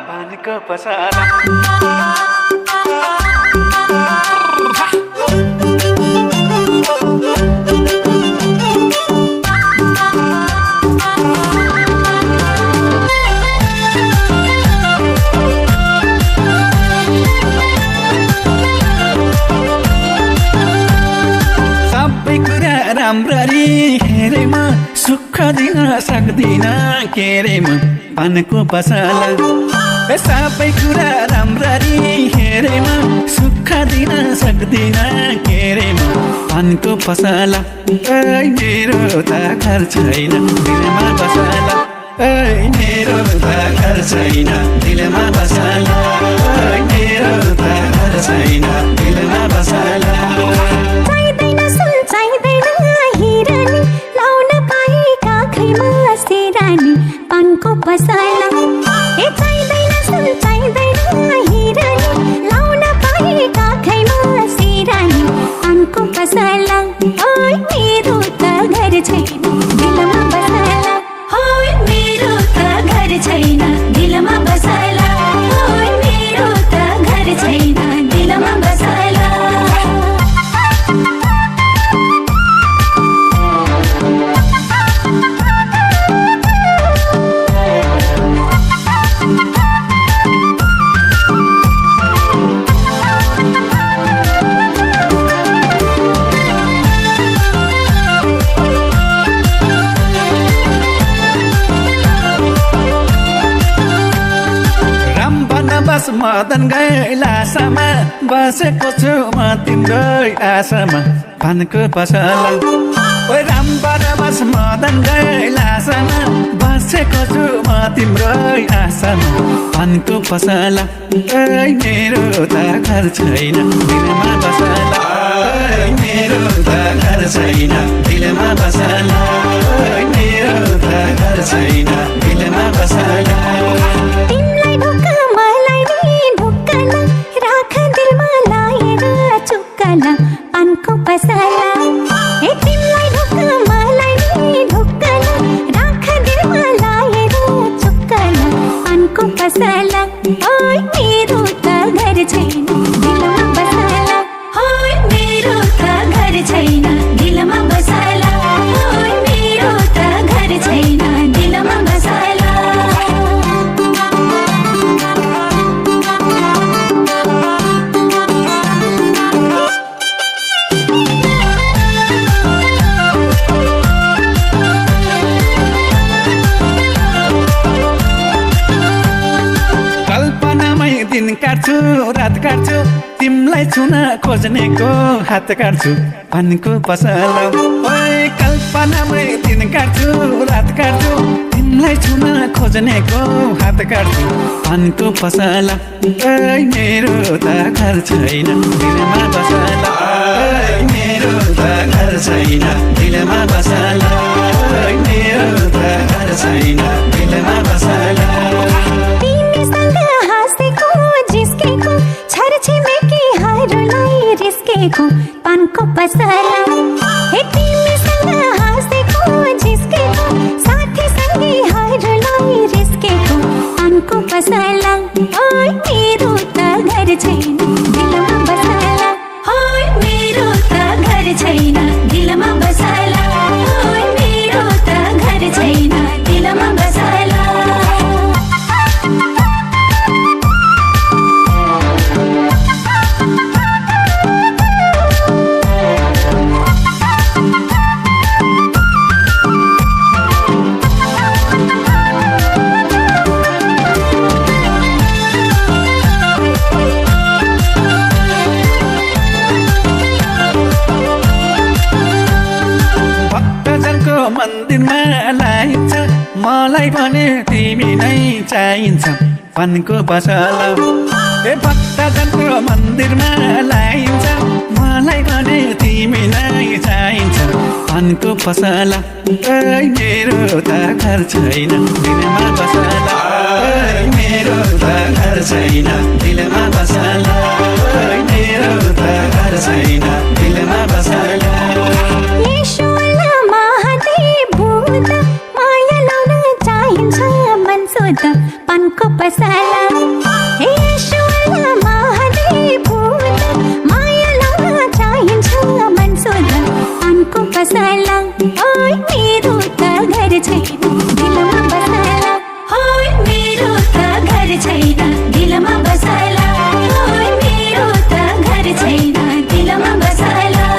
पानीको पसला सबै कुरा राम्ररी हेरेमा सुख दिन सक्दिन के रे म पानको पसला सबै कुरा राम्ररी हेरेमा सुख दिन सक्दिन के रे म पानको पसला मेरो त घर छैन दिलमा बसला मेरो त घर छैन दिलमा बसला मेरो त घर छैन दिलमा बसला पानको पसला ए चाहिँदैन सुन चाहिँदैन हिरानी लाउन पाए काखैमा सिरानी पानको पसला ओइ मेरो त घर छैन दिलमा बसला ओइ मेरो त घर छैन दिलमा बसला ओइ मेरो त घर छैन दिलमा बसला बस मदन गैलासमा बसेको छु म तिम्रो आशामा पानको पसला ओइ रामबर बस मदन गैलासमा बसेको छु म तिम्रो आशामा पानको पसला ओइ मेरो त घर छैन दिलमा बसला ओइ मेरो त घर छैन दिलमा बसला ओइ मेरो त घर छैन दिलमा बसला पानको पसला ए तिमीलाई ढुक्क मलाई नि ढुक्कन राख दिलमा लाएर चुक्कन पानको पसला ओइ मेरो त घर छैन दिलमा बसला ओइ मेरो त घर छैन दिलमा बसला ओइ मेरो त घर छैन दिलमा बसला दिन काट्छु रात काट्छु तिमीलाई छुन खोज्नेको हात काट्छु पानको पसला ओइ कल्पनामै दिन काट्छु रात काट्छु तिमीलाई छुन खोज्नेको हात काट्छु पानको पसला ओइ मेरो त घर छैन दिलमा बसला ओइ मेरो त घर छैन दिलमा बसला ओइ मेरो त घर छैन दिलमा बसला पानको पसला हे तिमीसँग हाँसेको झिस्केको साथी सँगैहरूलाई रिस्केको पानको पसला ओइ मेरो त घर छैन दिलमा बसला ओइ मेरो त घर छैन दिलमा बसला ओइ मेरो त घर छैन दिलमा बसला मन्दिरमा लाइन्छ मलाई भने तिमी नै चाहिन्छ पानको पसला ए भक्तजनको मन्दिरमा लाइन्छ मलाई भने तिमी नै चाहिन्छ पानको पसला ओइ मेरो त घर छैन दिलमा बसला ओइ मेरो त घर छैन दिलमा बसला ओइ मेरो त घर छैन दिलमा बसला ईश्वरला महादेव भूत माया लाउन चाहिन्छ मन सोध पानको पसला हे ईश्वरला महादेव भूत माया लाउन चाहिन्छ मन सोध पानको पसला ओइ मेरो त घर छैन दिलमा बसला ओइ मेरो त घर छैन दिलमा बसला ओइ मेरो त घर छैन दिलमा बसला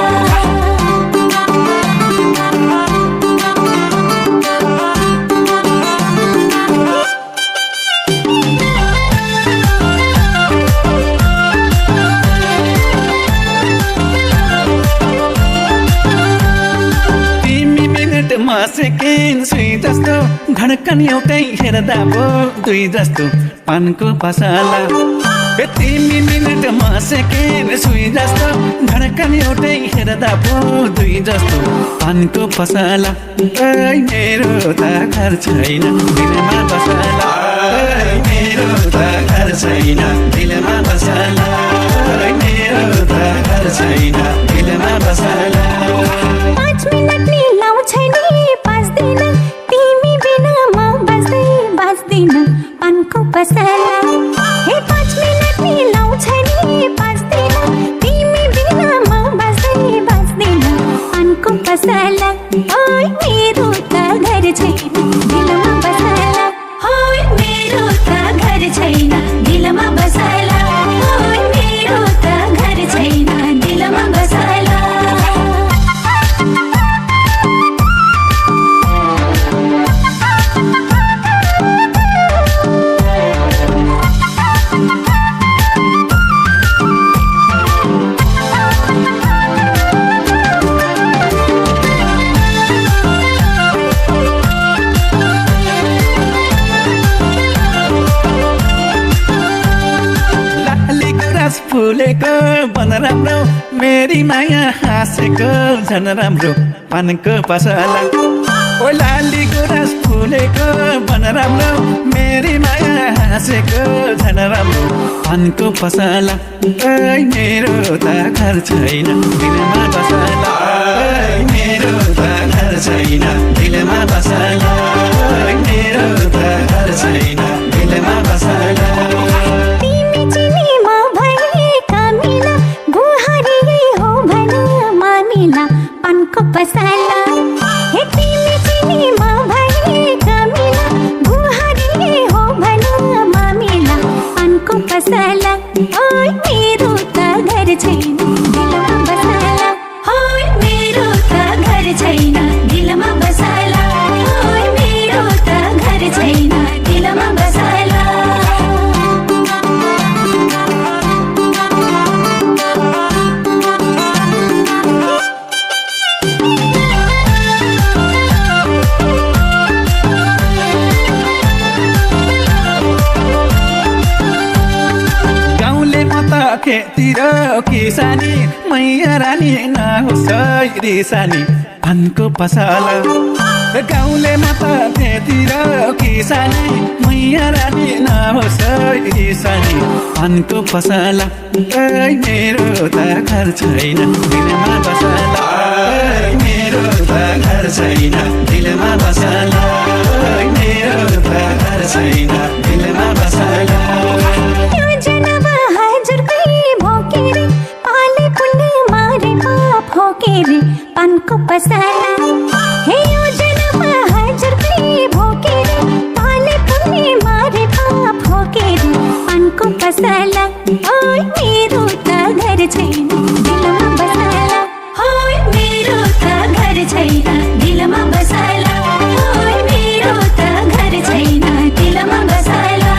सेकेन्ड सुई जस्तो धड्कन एउटै हेर्दा पो दुई जस्तो पानको पसला तिमी मिनटमा सेकेन्ड सुई जस्तो धड्कन एउटै हेर्दा पो दुई जस्तो पानको पसला मेरो त घर छैन दिलमा बसला मेरो त घर छैन दिलमा बसला मेरो त घर छैन दिलमा बसला 5 मिनट नि लाउँछ नि 5 दिन तिमी बिना म बस्दैन पानको पसला हे 5 मिनट नि लाउँछ नि 5 दिन तिमी बिना म बस्दैन पानको पसला ओइ मेरो त घर छैन दिलमा बसला ओइ मेरो त घर छैन दिलमा बसला ओइ मेरो त घर छैन दिलमा बसला फुलेको बन राम्रो मेरी माया हाँसेको झन राम्रो पानको पसला ओ लाली गुराँस फुलेको बन राम्रो मेरी माया हाँसेको झन राम्रो पानको पसला मेरो त घर छैन दिलमा बसला मेरो त घर छैन दिलमा बसला मेरो त घर छैन दिलमा बसला पानको पसला हे तिमी चिनीमा भए कमिला गुहारी हो भन मामिला पानको पसला ओइ मेरो त घर छैन दिलमा बसला ओइ मेरो त घर छैन दिलमा बसला ओइ मेरो त घर छैन दिलमा बसला खेतिर किसानी मैया रानी नहोस् रिसानी पानको पसला गाउँले माता खेतिर किसानी मैया रानी नहोस् रिसानी पानको पसला मेरो त घर छैन दिलमा बसला मेरो त घर छैन दिलमा बसला मेरो त घर छैन दिलमा बसला पानको पसला हे योजना हजार भोकेर पाले पुण्य मारे पाप भोकेर पानको पसला ओइ मेरो त घर छैन दिलमा बसला ओइ मेरो त घर छैन दिलमा बसला ओइ मेरो त घर छैन दिलमा बसला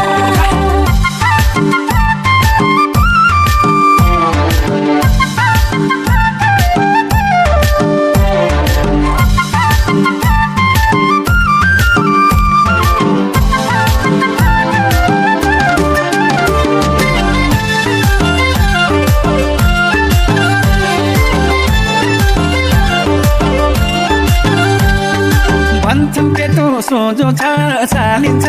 सोझो छ चालिन्छ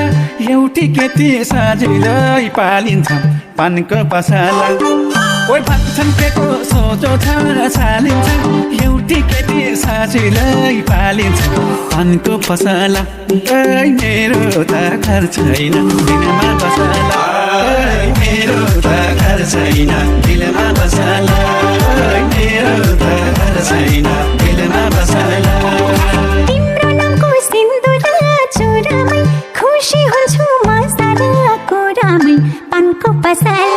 एउटी केटी सजिलै पालिन्छ पानको पसला ओइ भन्छन् केको सोचो छ छालिन्छ एउटी केटी साँचीलाई पालिन्छ पानको पसला मेरो त घर छैन दिनमा बसला मेरो त घर छैन दिलमा बसला मेरो त घर छैन दिलमा बसला तिम्रो नामको सिन्दुर चुरामै खुसी हुन्छु म सारा कुरामै पानको पसला